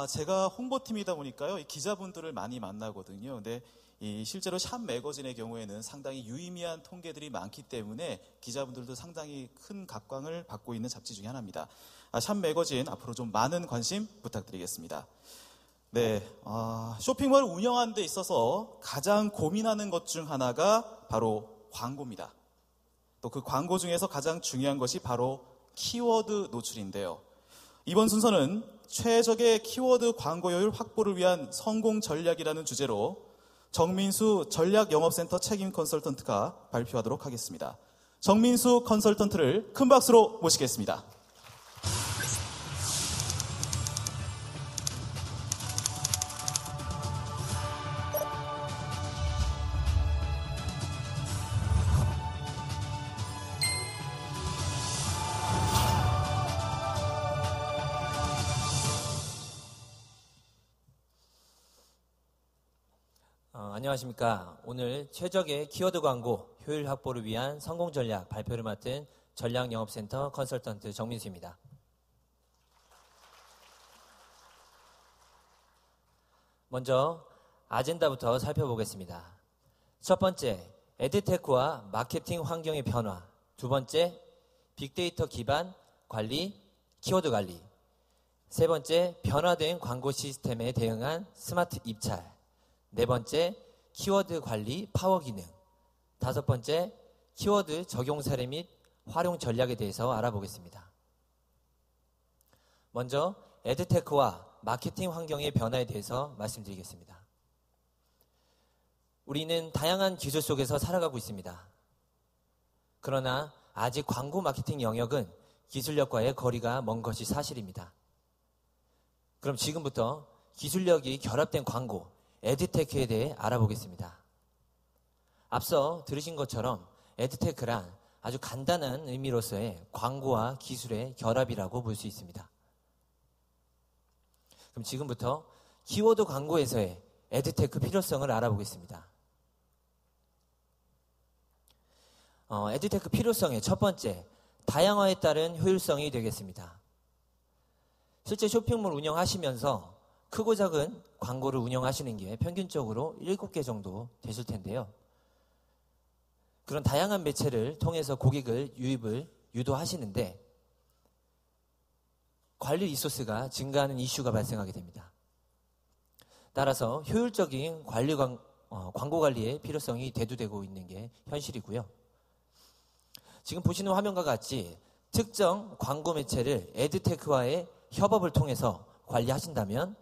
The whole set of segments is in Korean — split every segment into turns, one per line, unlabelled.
제가 홍보팀이다 보니까요, 이 기자분들을 많이 만나거든요. 근데 실제로 샵 매거진의 경우에는 상당히 유의미한 통계들이 많기 때문에 기자분들도 상당히 큰 각광을 받고 있는 잡지 중에 하나입니다. 샵 매거진 앞으로 좀 많은 관심 부탁드리겠습니다. 네, 쇼핑몰 운영하는 데 있어서 가장 고민하는 것 중 하나가 바로 광고입니다. 또 그 광고 중에서 가장 중요한 것이 바로 키워드 노출인데요. 이번 순서는 최적의 키워드 광고효율 확보를 위한 성공 전략이라는 주제로 정민수 전략영업센터 책임 컨설턴트가 발표하도록 하겠습니다. 정민수 컨설턴트를 큰 박수로 모시겠습니다.
안녕하십니까. 오늘 최적의 키워드 광고 효율 확보를 위한 성공 전략 발표를 맡은 전략영업센터 컨설턴트 정민수입니다. 먼저 아젠다부터 살펴보겠습니다. 첫 번째, 에드테크와 마케팅 환경의 변화. 두 번째, 빅데이터 기반 관리, 키워드 관리. 세 번째, 변화된 광고 시스템에 대응한 스마트 입찰. 네 번째, 키워드 관리 파워 기능. 다섯 번째, 키워드 적용 사례 및 활용 전략에 대해서 알아보겠습니다. 먼저 에드테크와 마케팅 환경의 변화에 대해서 말씀드리겠습니다. 우리는 다양한 기술 속에서 살아가고 있습니다. 그러나 아직 광고 마케팅 영역은 기술력과의 거리가 먼 것이 사실입니다. 그럼 지금부터 기술력이 결합된 광고, 에드테크에 대해 알아보겠습니다. 앞서 들으신 것처럼 에드테크란 아주 간단한 의미로서의 광고와 기술의 결합이라고 볼 수 있습니다. 그럼 지금부터 키워드 광고에서의 에드테크 필요성을 알아보겠습니다. 에드테크 필요성의 첫 번째, 다양화에 따른 효율성이 되겠습니다. 실제 쇼핑몰 운영하시면서 크고 작은 광고를 운영하시는 게 평균적으로 7개 정도 되실 텐데요. 그런 다양한 매체를 통해서 고객을 유입을 유도하시는데 관리 리소스가 증가하는 이슈가 발생하게 됩니다. 따라서 효율적인 광고 관리의 필요성이 대두되고 있는 게 현실이고요. 지금 보시는 화면과 같이 특정 광고 매체를 에드테크와의 협업을 통해서 관리하신다면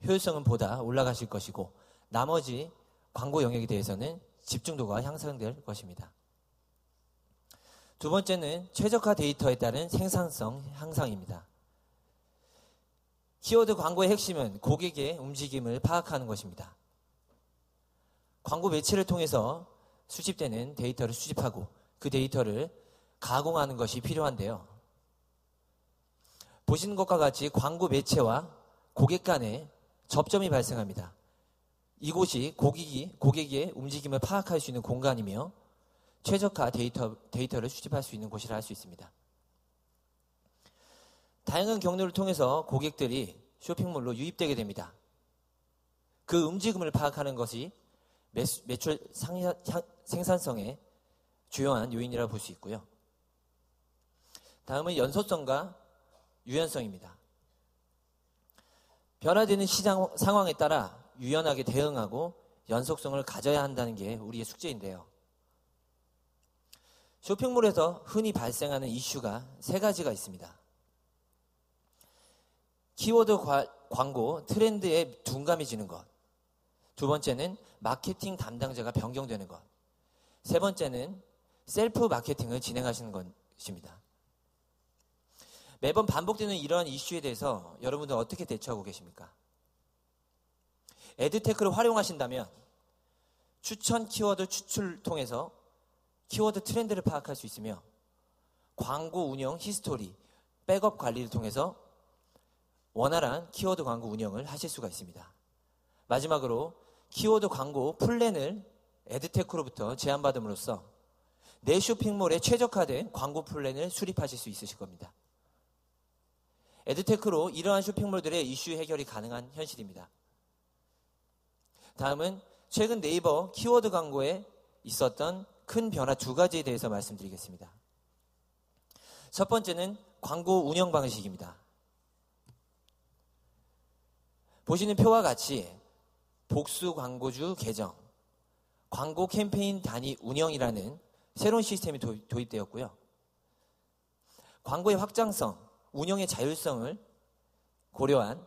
효율성은 보다 올라가실 것이고 나머지 광고 영역에 대해서는 집중도가 향상될 것입니다. 두 번째는 최적화 데이터에 따른 생산성 향상입니다. 키워드 광고의 핵심은 고객의 움직임을 파악하는 것입니다. 광고 매체를 통해서 수집되는 데이터를 수집하고 그 데이터를 가공하는 것이 필요한데요. 보시는 것과 같이 광고 매체와 고객 간의 접점이 발생합니다. 이곳이 고객의 움직임을 파악할 수 있는 공간이며 최적화 데이터를 수집할 수 있는 곳이라 할 수 있습니다. 다양한 경로를 통해서 고객들이 쇼핑몰로 유입되게 됩니다. 그 움직임을 파악하는 것이 매출 생산성의 주요한 요인이라고 볼 수 있고요. 다음은 연속성과 유연성입니다. 변화되는 시장 상황에 따라 유연하게 대응하고 연속성을 가져야 한다는 게 우리의 숙제인데요. 쇼핑몰에서 흔히 발생하는 이슈가 세 가지가 있습니다. 키워드 광고 트렌드에 둔감해지는 것. 두 번째는 마케팅 담당자가 변경되는 것. 세 번째는 셀프 마케팅을 진행하시는 것입니다. 매번 반복되는 이러한 이슈에 대해서 여러분들 어떻게 대처하고 계십니까? 에드테크를 활용하신다면 추천 키워드 추출을 통해서 키워드 트렌드를 파악할 수 있으며 광고 운영 히스토리, 백업 관리를 통해서 원활한 키워드 광고 운영을 하실 수가 있습니다. 마지막으로 키워드 광고 플랜을 에드테크로부터 제안받음으로써 내 쇼핑몰에 최적화된 광고 플랜을 수립하실 수 있으실 겁니다. 에드테크로 이러한 쇼핑몰들의 이슈 해결이 가능한 현실입니다. 다음은 최근 네이버 키워드 광고에 있었던 큰 변화 두 가지에 대해서 말씀드리겠습니다. 첫 번째는 광고 운영 방식입니다. 보시는 표와 같이 복수 광고주 개정, 광고 캠페인 단위 운영이라는 새로운 시스템이 도입되었고요. 광고의 확장성, 운영의 자율성을 고려한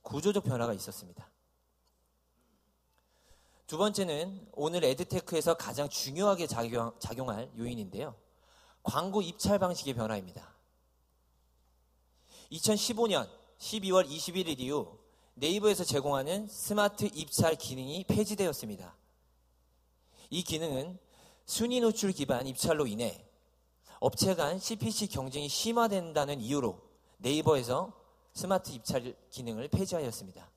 구조적 변화가 있었습니다. 두 번째는 오늘 에드테크에서 가장 중요하게 작용할 요인인데요. 광고 입찰 방식의 변화입니다. 2015년 12월 21일 이후 네이버에서 제공하는 스마트 입찰 기능이 폐지되었습니다. 이 기능은 순위 노출 기반 입찰로 인해 업체 간 CPC 경쟁이 심화된다는 이유로 네이버에서 스마트 입찰 기능을 폐지하였습니다.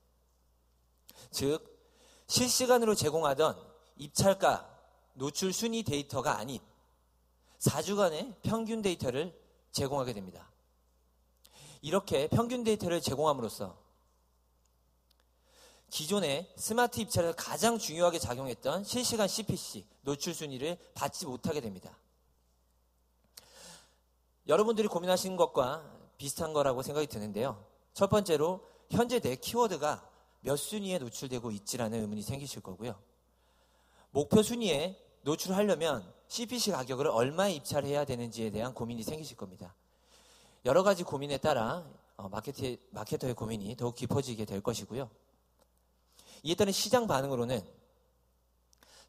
즉, 실시간으로 제공하던 입찰가 노출 순위 데이터가 아닌 4주간의 평균 데이터를 제공하게 됩니다. 이렇게 평균 데이터를 제공함으로써 기존의 스마트 입찰에서 가장 중요하게 작용했던 실시간 CPC 노출 순위를 받지 못하게 됩니다. 여러분들이 고민하시는 것과 비슷한 거라고 생각이 드는데요. 첫 번째로 현재 내 키워드가 몇 순위에 노출되고 있지라는 의문이 생기실 거고요. 목표 순위에 노출하려면 CPC 가격을 얼마에 입찰해야 되는지에 대한 고민이 생기실 겁니다. 여러 가지 고민에 따라 마케터의 고민이 더욱 깊어지게 될 것이고요. 이에 따른 시장 반응으로는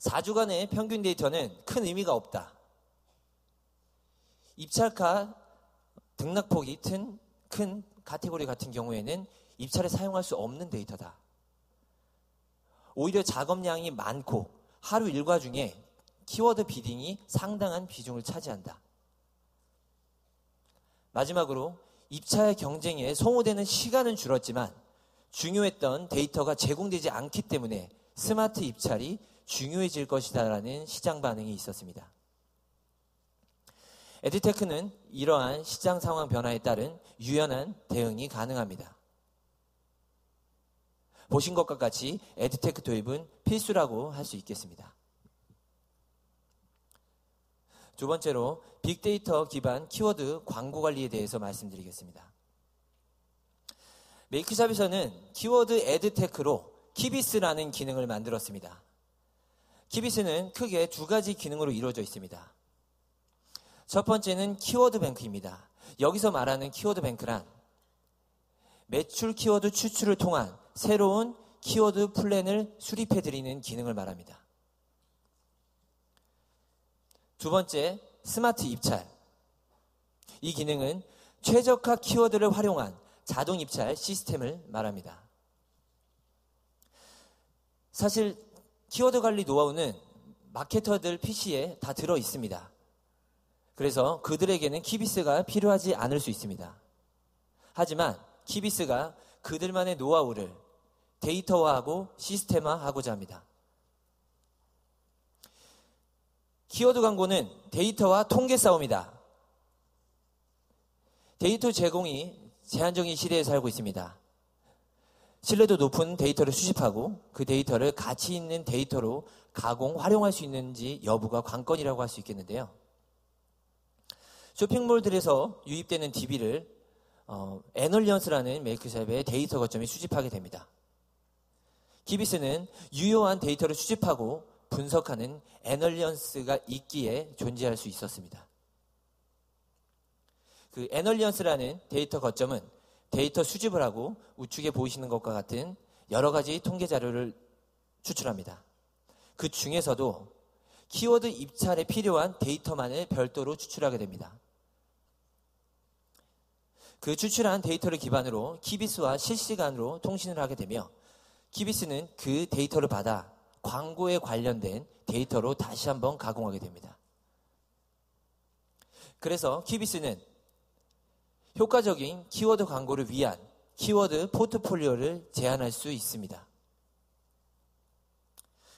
4주간의 평균 데이터는 큰 의미가 없다. 입찰가 등락폭이 큰 카테고리 같은 경우에는 입찰에 사용할 수 없는 데이터다. 오히려 작업량이 많고 하루 일과 중에 키워드 비딩이 상당한 비중을 차지한다. 마지막으로 입찰 경쟁에 소모되는 시간은 줄었지만 중요했던 데이터가 제공되지 않기 때문에 스마트 입찰이 중요해질 것이다라는 시장 반응이 있었습니다. 에드테크는 이러한 시장 상황 변화에 따른 유연한 대응이 가능합니다. 보신 것과 같이 에드테크 도입은 필수라고 할 수 있겠습니다. 두 번째로 빅데이터 기반 키워드 광고 관리에 대해서 말씀드리겠습니다. 메이크샵에서는 키워드 에드테크로 키비스라는 기능을 만들었습니다. 키비스는 크게 두 가지 기능으로 이루어져 있습니다. 첫 번째는 키워드 뱅크입니다. 여기서 말하는 키워드 뱅크란 매출 키워드 추출을 통한 새로운 키워드 플랜을 수립해드리는 기능을 말합니다. 두 번째, 스마트 입찰. 이 기능은 최적화 키워드를 활용한 자동 입찰 시스템을 말합니다. 사실 키워드 관리 노하우는 마케터들 PC에 다 들어 있습니다. 그래서 그들에게는 키비스가 필요하지 않을 수 있습니다. 하지만 키비스가 그들만의 노하우를 데이터화하고 시스템화하고자 합니다. 키워드 광고는 데이터와 통계 싸움이다. 데이터 제공이 제한적인 시대에 살고 있습니다. 신뢰도 높은 데이터를 수집하고 그 데이터를 가치 있는 데이터로 가공, 활용할 수 있는지 여부가 관건이라고 할 수 있겠는데요. 쇼핑몰들에서 유입되는 DB를 애널리언스라는 메이크샵의 데이터 거점이 수집하게 됩니다. 키비스는 유효한 데이터를 수집하고 분석하는 애널리언스가 있기에 존재할 수 있었습니다. 그 애널리언스라는 데이터 거점은 데이터 수집을 하고 우측에 보이시는 것과 같은 여러 가지 통계 자료를 추출합니다. 그 중에서도 키워드 입찰에 필요한 데이터만을 별도로 추출하게 됩니다. 그 추출한 데이터를 기반으로 키비스와 실시간으로 통신을 하게 되며 키비스는 그 데이터를 받아 광고에 관련된 데이터로 다시 한번 가공하게 됩니다. 그래서 키비스는 효과적인 키워드 광고를 위한 키워드 포트폴리오를 제안할 수 있습니다.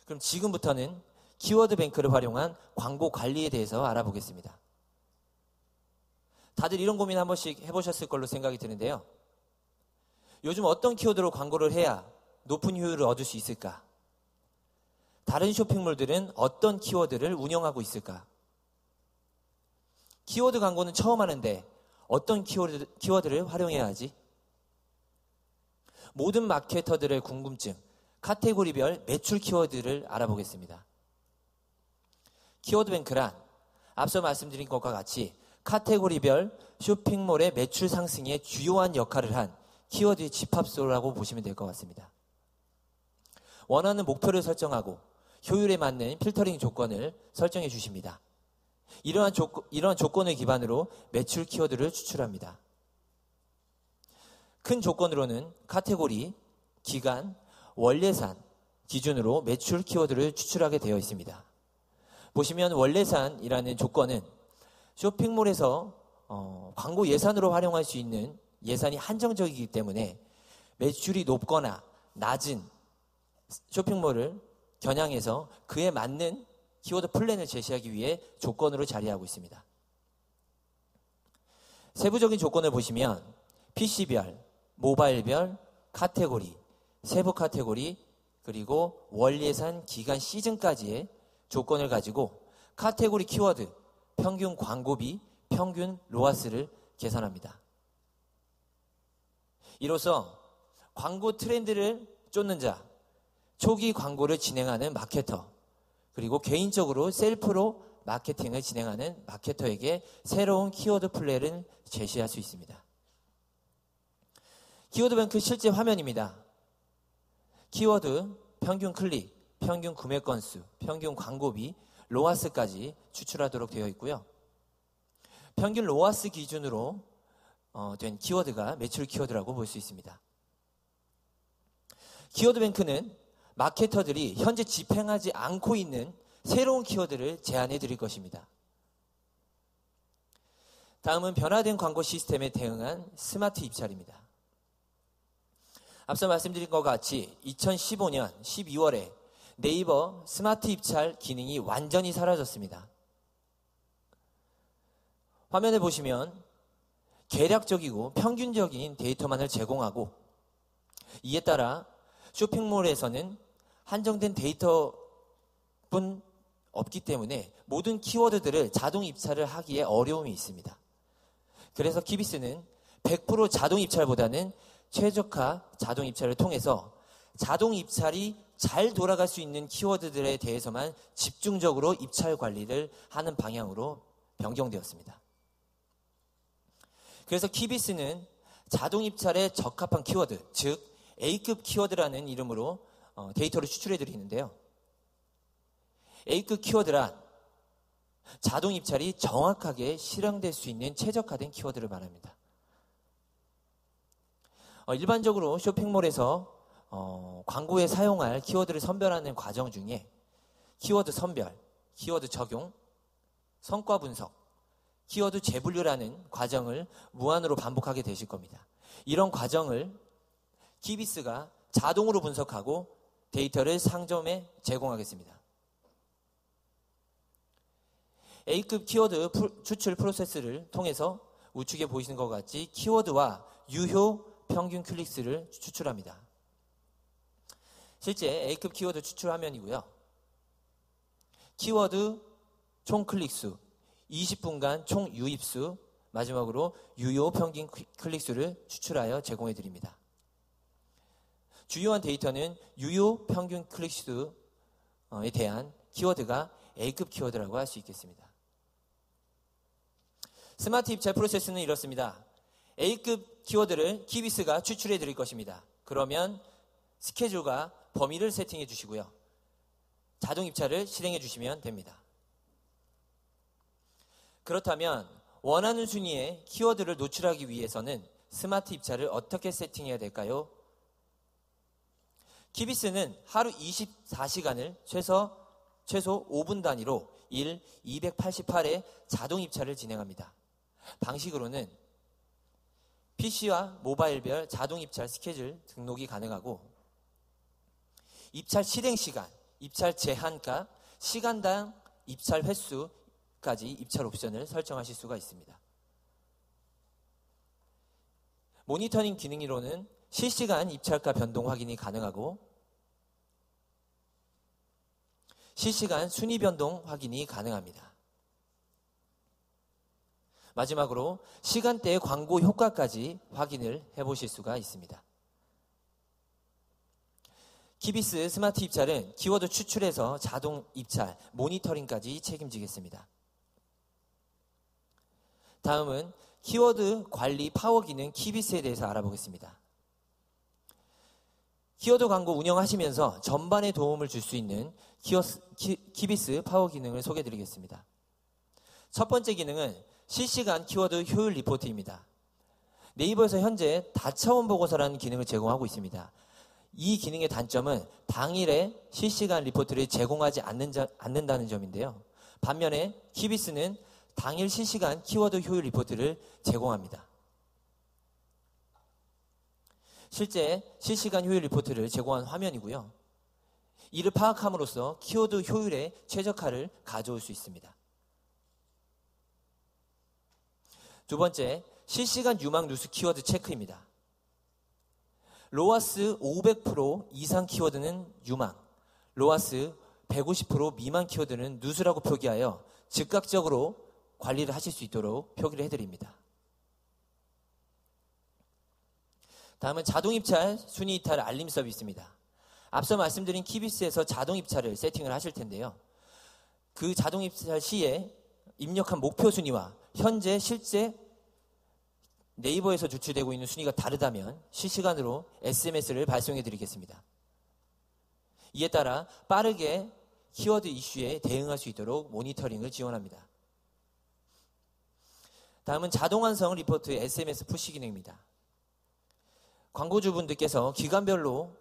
그럼 지금부터는 키워드 뱅크를 활용한 광고 관리에 대해서 알아보겠습니다. 다들 이런 고민 한 번씩 해보셨을 걸로 생각이 드는데요. 요즘 어떤 키워드로 광고를 해야 높은 효율을 얻을 수 있을까? 다른 쇼핑몰들은 어떤 키워드를 운영하고 있을까? 키워드 광고는 처음 하는데 어떤 키워드를 활용해야 하지? 모든 마케터들의 궁금증, 카테고리별 매출 키워드를 알아보겠습니다. 키워드 뱅크란 앞서 말씀드린 것과 같이 카테고리별 쇼핑몰의 매출 상승에 주요한 역할을 한 키워드의 집합소라고 보시면 될 것 같습니다. 원하는 목표를 설정하고 효율에 맞는 필터링 조건을 설정해 주십니다. 이러한 조건을 기반으로 매출 키워드를 추출합니다. 큰 조건으로는 카테고리, 기간, 원래산 기준으로 매출 키워드를 추출하게 되어 있습니다. 보시면 원래산이라는 조건은 쇼핑몰에서 광고 예산으로 활용할 수 있는 예산이 한정적이기 때문에 매출이 높거나 낮은 쇼핑몰을 겨냥해서 그에 맞는 키워드 플랜을 제시하기 위해 조건으로 자리하고 있습니다. 세부적인 조건을 보시면 PC별, 모바일별, 카테고리, 세부 카테고리, 그리고 월예산, 기간, 시즌까지의 조건을 가지고 카테고리 키워드, 평균 광고비, 평균 로아스를 계산합니다. 이로써 광고 트렌드를 쫓는 자, 초기 광고를 진행하는 마케터, 그리고 개인적으로 셀프로 마케팅을 진행하는 마케터에게 새로운 키워드 플랜을 제시할 수 있습니다. 키워드 뱅크 실제 화면입니다. 키워드, 평균 클릭, 평균 구매 건수, 평균 광고비, 로아스까지 추출하도록 되어 있고요. 평균 로아스 기준으로 된 키워드가 매출 키워드라고 볼 수 있습니다. 키워드 뱅크는 마케터들이 현재 집행하지 않고 있는 새로운 키워드를 제안해 드릴 것입니다. 다음은 변화된 광고 시스템에 대응한 스마트 입찰입니다. 앞서 말씀드린 것 같이 2015년 12월에 네이버 스마트 입찰 기능이 완전히 사라졌습니다. 화면을 보시면 계략적이고 평균적인 데이터만을 제공하고 이에 따라 쇼핑몰에서는 한정된 데이터뿐 없기 때문에 모든 키워드들을 자동 입찰을 하기에 어려움이 있습니다. 그래서 키비스는 100% 자동 입찰보다는 최적화 자동 입찰을 통해서 자동 입찰이 잘 돌아갈 수 있는 키워드들에 대해서만 집중적으로 입찰 관리를 하는 방향으로 변경되었습니다. 그래서 키비스는 자동 입찰에 적합한 키워드, 즉 A급 키워드라는 이름으로 데이터를 추출해 드리는데요. A급 키워드란 자동 입찰이 정확하게 실행될 수 있는 최적화된 키워드를 말합니다. 일반적으로 쇼핑몰에서 광고에 사용할 키워드를 선별하는 과정 중에 키워드 선별, 키워드 적용, 성과 분석, 키워드 재분류라는 과정을 무한으로 반복하게 되실 겁니다. 이런 과정을 키비스가 자동으로 분석하고 데이터를 상점에 제공하겠습니다. A급 키워드 추출 프로세스를 통해서 우측에 보이시는 것 같이 키워드와 유효 평균 클릭수를 추출합니다. 실제 A급 키워드 추출 화면이고요. 키워드 총 클릭수, 20분간 총 유입수, 마지막으로 유효 평균 클릭수를 추출하여 제공해 드립니다. 주요한 데이터는 유효 평균 클릭수에 대한 키워드가 A급 키워드라고 할 수 있겠습니다. 스마트 입찰 프로세스는 이렇습니다. A급 키워드를 키비스가 추출해 드릴 것입니다. 그러면 스케줄과 범위를 세팅해 주시고요. 자동 입찰을 실행해 주시면 됩니다. 그렇다면 원하는 순위의 키워드를 노출하기 위해서는 스마트 입찰을 어떻게 세팅해야 될까요? 키비스는 하루 24시간을 최소 5분 단위로 288회 자동 입찰을 진행합니다. 방식으로는 PC와 모바일별 자동 입찰 스케줄 등록이 가능하고 입찰 실행 시간, 입찰 제한가, 시간당 입찰 횟수까지 입찰 옵션을 설정하실 수가 있습니다. 모니터링 기능으로는 실시간 입찰가 변동 확인이 가능하고 실시간 순위 변동 확인이 가능합니다. 마지막으로 시간대의 광고 효과까지 확인을 해보실 수가 있습니다. 키비스 스마트 입찰은 키워드 추출에서 자동 입찰, 모니터링까지 책임지겠습니다. 다음은 키워드 관리 파워 기능 키비스에 대해서 알아보겠습니다. 키워드 광고 운영하시면서 전반에 도움을 줄 수 있는 키비스 파워 기능을 소개해드리겠습니다. 첫 번째 기능은 실시간 키워드 효율 리포트입니다. 네이버에서 현재 다차원 보고서라는 기능을 제공하고 있습니다. 이 기능의 단점은 당일에 실시간 리포트를 제공하지 않는다는 점인데요. 반면에 키비스는 당일 실시간 키워드 효율 리포트를 제공합니다. 실제 실시간 효율 리포트를 제공한 화면이고요. 이를 파악함으로써 키워드 효율에 최적화를 가져올 수 있습니다. 두 번째, 실시간 유망 뉴스 키워드 체크입니다. 로아스 500% 이상 키워드는 유망, 로아스 150% 미만 키워드는 누수라고 표기하여 즉각적으로 관리를 하실 수 있도록 표기를 해드립니다. 다음은 자동 입찰, 순위 이탈 알림 서비스입니다. 앞서 말씀드린 키비스에서 자동 입찰을 세팅을 하실 텐데요. 그 자동 입찰 시에 입력한 목표 순위와 현재 실제 네이버에서 조출되고 있는 순위가 다르다면 실시간으로 SMS를 발송해 드리겠습니다. 이에 따라 빠르게 키워드 이슈에 대응할 수 있도록 모니터링을 지원합니다. 다음은 자동 완성 리포트 SMS 푸시 기능입니다. 광고주분들께서 기간별로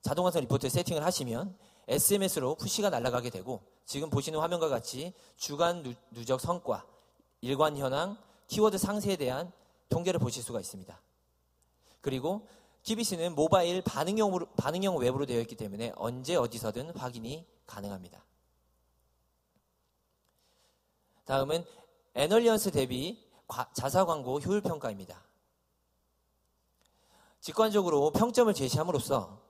자동 완성 리포트 세팅을 하시면 SMS로 푸시가 날아가게 되고 지금 보시는 화면과 같이 주간 누적 성과, 일관 현황, 키워드 상세에 대한 통계를 보실 수가 있습니다. 그리고 키비스는 모바일 반응형 웹으로 되어 있기 때문에 언제 어디서든 확인이 가능합니다. 다음은 애널리언스 대비 자사 광고 효율 평가입니다. 직관적으로 평점을 제시함으로써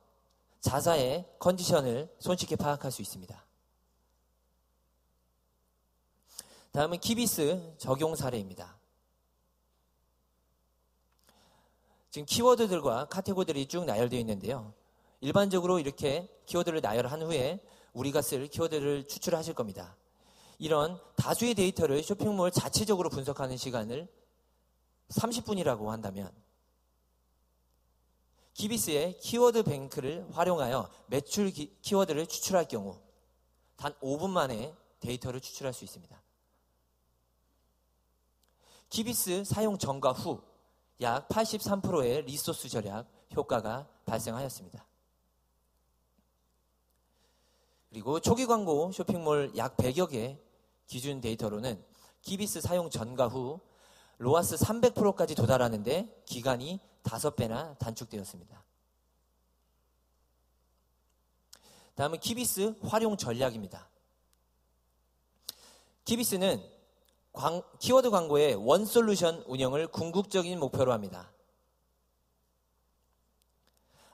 자사의 컨디션을 손쉽게 파악할 수 있습니다. 다음은 키비스 적용 사례입니다. 지금 키워드들과 카테고리들이 쭉 나열되어 있는데요. 일반적으로 이렇게 키워드를 나열한 후에 우리가 쓸 키워드를 추출하실 겁니다. 이런 다수의 데이터를 쇼핑몰 자체적으로 분석하는 시간을 30분이라고 한다면 키비스의 키워드 뱅크를 활용하여 매출 키워드를 추출할 경우 단 5분 만에 데이터를 추출할 수 있습니다. 키비스 사용 전과 후 약 83%의 리소스 절약 효과가 발생하였습니다. 그리고 초기 광고 쇼핑몰 약 100여 개 기준 데이터로는 키비스 사용 전과 후 로아스 300%까지 도달하는데 기간이 5배나 단축되었습니다. 다음은 키비스 활용 전략입니다. 키비스는 키워드 광고의 원솔루션 운영을 궁극적인 목표로 합니다.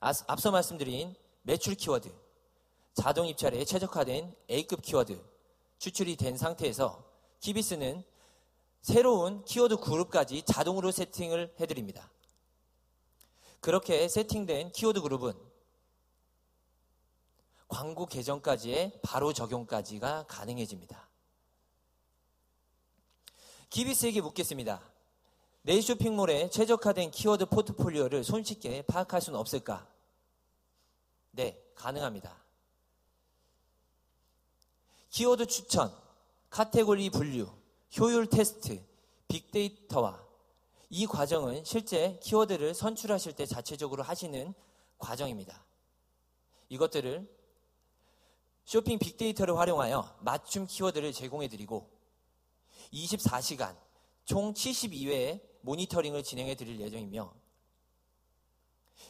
앞서 말씀드린 매출 키워드, 자동 입찰에 최적화된 A급 키워드 추출이 된 상태에서 키비스는 새로운 키워드 그룹까지 자동으로 세팅을 해드립니다. 그렇게 세팅된 키워드 그룹은 광고 계정까지의 바로 적용까지가 가능해집니다. 키비스에게 묻겠습니다. 내 쇼핑몰에 최적화된 키워드 포트폴리오를 손쉽게 파악할 수는 없을까? 네, 가능합니다. 키워드 추천, 카테고리 분류, 효율 테스트, 빅데이터화 이 과정은 실제 키워드를 선출하실 때 자체적으로 하시는 과정입니다. 이것들을 쇼핑 빅데이터를 활용하여 맞춤 키워드를 제공해드리고 24시간 총 72회의 모니터링을 진행해 드릴 예정이며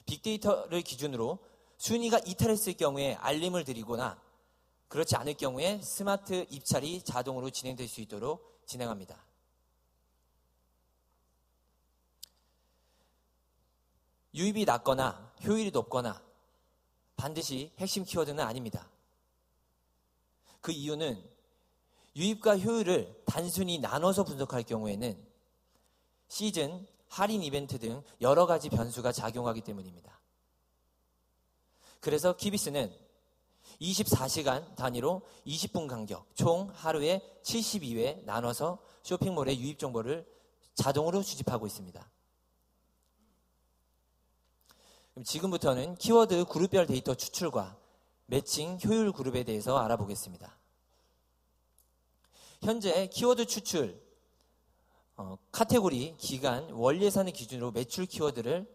빅데이터를 기준으로 순위가 이탈했을 경우에 알림을 드리거나 그렇지 않을 경우에 스마트 입찰이 자동으로 진행될 수 있도록 진행합니다. 유입이 낮거나 효율이 높거나 반드시 핵심 키워드는 아닙니다. 그 이유는 유입과 효율을 단순히 나눠서 분석할 경우에는 시즌, 할인 이벤트 등 여러 가지 변수가 작용하기 때문입니다. 그래서 키비스는 24시간 단위로 20분 간격, 총 하루에 72회 나눠서 쇼핑몰의 유입 정보를 자동으로 수집하고 있습니다. 그럼 지금부터는 키워드 그룹별 데이터 추출과 매칭 효율 그룹에 대해서 알아보겠습니다. 현재 키워드 추출, 카테고리, 기간, 월 예산을 기준으로 매출 키워드를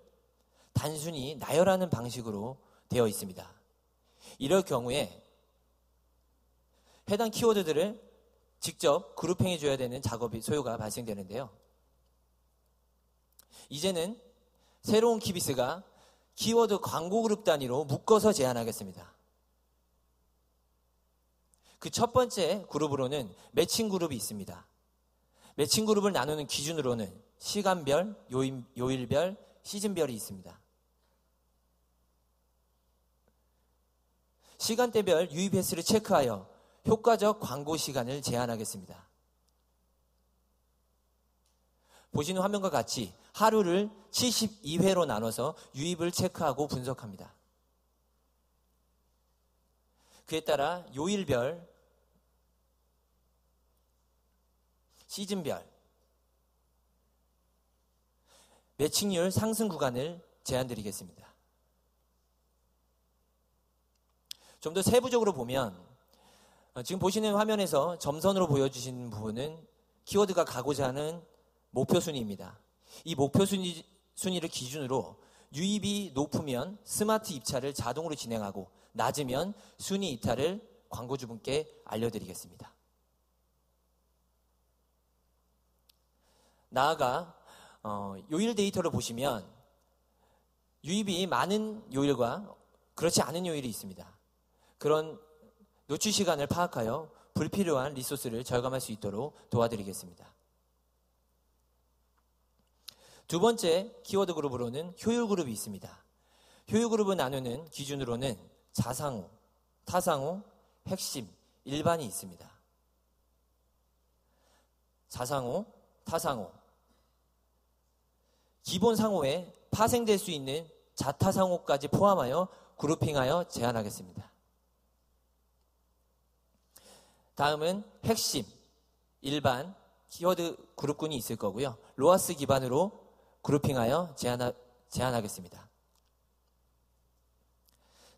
단순히 나열하는 방식으로 되어 있습니다. 이럴 경우에 해당 키워드들을 직접 그룹핑해 줘야 되는 작업이 소요가 발생되는데요. 이제는 새로운 키비스가 키워드 광고 그룹 단위로 묶어서 제안하겠습니다. 그 첫 번째 그룹으로는 매칭 그룹이 있습니다. 매칭 그룹을 나누는 기준으로는 시간별, 요일별, 시즌별이 있습니다. 시간대별 유입 횟수를 체크하여 효과적 광고 시간을 제한하겠습니다. 보시는 화면과 같이 하루를 72회로 나눠서 유입을 체크하고 분석합니다. 그에 따라 요일별, 시즌별, 매칭률 상승 구간을 제안드리겠습니다. 좀 더 세부적으로 보면 지금 보시는 화면에서 점선으로 보여주신 부분은 키워드가 가고자 하는 목표 순위입니다. 이 목표 순위를 기준으로 유입이 높으면 스마트 입찰을 자동으로 진행하고 낮으면 순위 이탈을 광고주분께 알려드리겠습니다. 나아가 요일 데이터를 보시면 유입이 많은 요일과 그렇지 않은 요일이 있습니다. 그런 노출 시간을 파악하여 불필요한 리소스를 절감할 수 있도록 도와드리겠습니다. 두 번째 키워드 그룹으로는 효율 그룹이 있습니다. 효율 그룹을 나누는 기준으로는 자상호, 타상호, 핵심, 일반이 있습니다. 자상호, 타상호, 기본 상호에 파생될 수 있는 자타상호까지 포함하여 그룹핑하여 제안하겠습니다. 다음은 핵심, 일반, 키워드 그룹군이 있을 거고요. 로아스 기반으로 그룹핑하여 제안하겠습니다.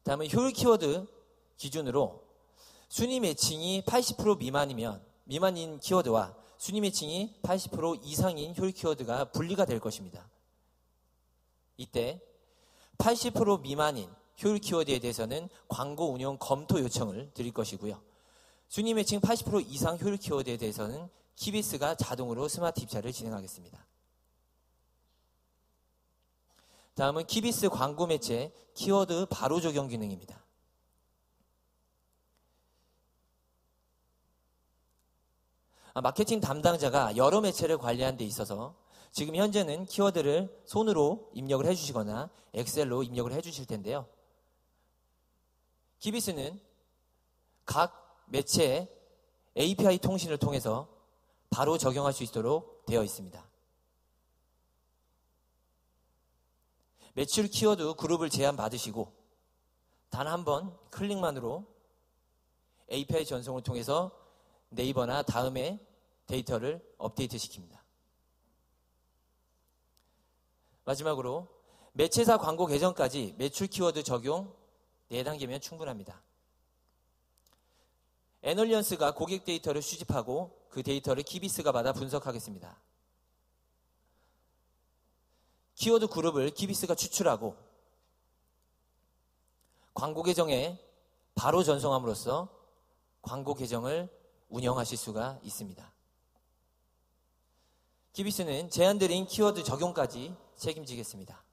다음은 효율 키워드 기준으로 순위 매칭이 80% 미만인 키워드와 순위 매칭이 80% 이상인 효율 키워드가 분리가 될 것입니다. 이때 80% 미만인 효율 키워드에 대해서는 광고 운영 검토 요청을 드릴 것이고요. 순위 매칭 80% 이상 효율 키워드에 대해서는 키비스가 자동으로 스마트 입찰을 진행하겠습니다. 다음은 키비스 광고 매체 키워드 바로 적용 기능입니다. 마케팅 담당자가 여러 매체를 관리하는 데 있어서 지금 현재는 키워드를 손으로 입력을 해주시거나 엑셀로 입력을 해주실 텐데요. 키비스는 각 매체의 API 통신을 통해서 바로 적용할 수 있도록 되어 있습니다. 매출 키워드 그룹을 제안받으시고 단 한 번 클릭만으로 API 전송을 통해서 네이버나 다음에 데이터를 업데이트 시킵니다. 마지막으로 매체사 광고 계정까지 매출 키워드 적용 4단계면 충분합니다. 애널리언스가 고객 데이터를 수집하고 그 데이터를 키비스가 받아 분석하겠습니다. 키워드 그룹을 키비스가 추출하고 광고 계정에 바로 전송함으로써 광고 계정을 운영하실 수가 있습니다. 키비스는 제안드린 키워드 적용까지 책임지겠습니다.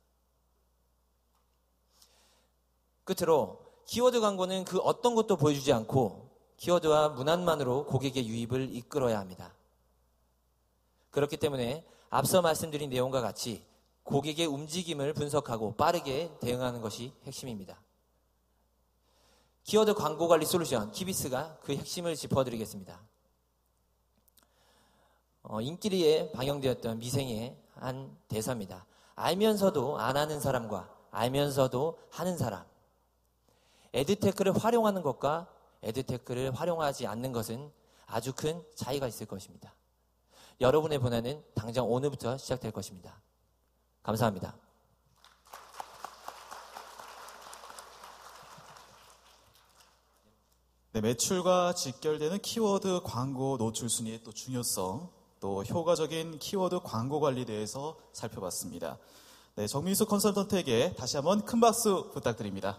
끝으로 키워드 광고는 그 어떤 것도 보여주지 않고 키워드와 문안만으로 고객의 유입을 이끌어야 합니다. 그렇기 때문에 앞서 말씀드린 내용과 같이 고객의 움직임을 분석하고 빠르게 대응하는 것이 핵심입니다. 키워드 광고 관리 솔루션 키비스가 그 핵심을 짚어드리겠습니다. 인기리에 방영되었던 미생의 한 대사입니다. 알면서도 안 하는 사람과 알면서도 하는 사람. 에드테크를 활용하는 것과 에드테크를 활용하지 않는 것은 아주 큰 차이가 있을 것입니다. 여러분의 변화는 당장 오늘부터 시작될 것입니다. 감사합니다.
네, 매출과 직결되는 키워드 광고 노출 순위의 또 중요성, 또 효과적인 키워드 광고 관리에 대해서 살펴봤습니다. 네, 정민수 컨설턴트에게 다시 한번 큰 박수 부탁드립니다.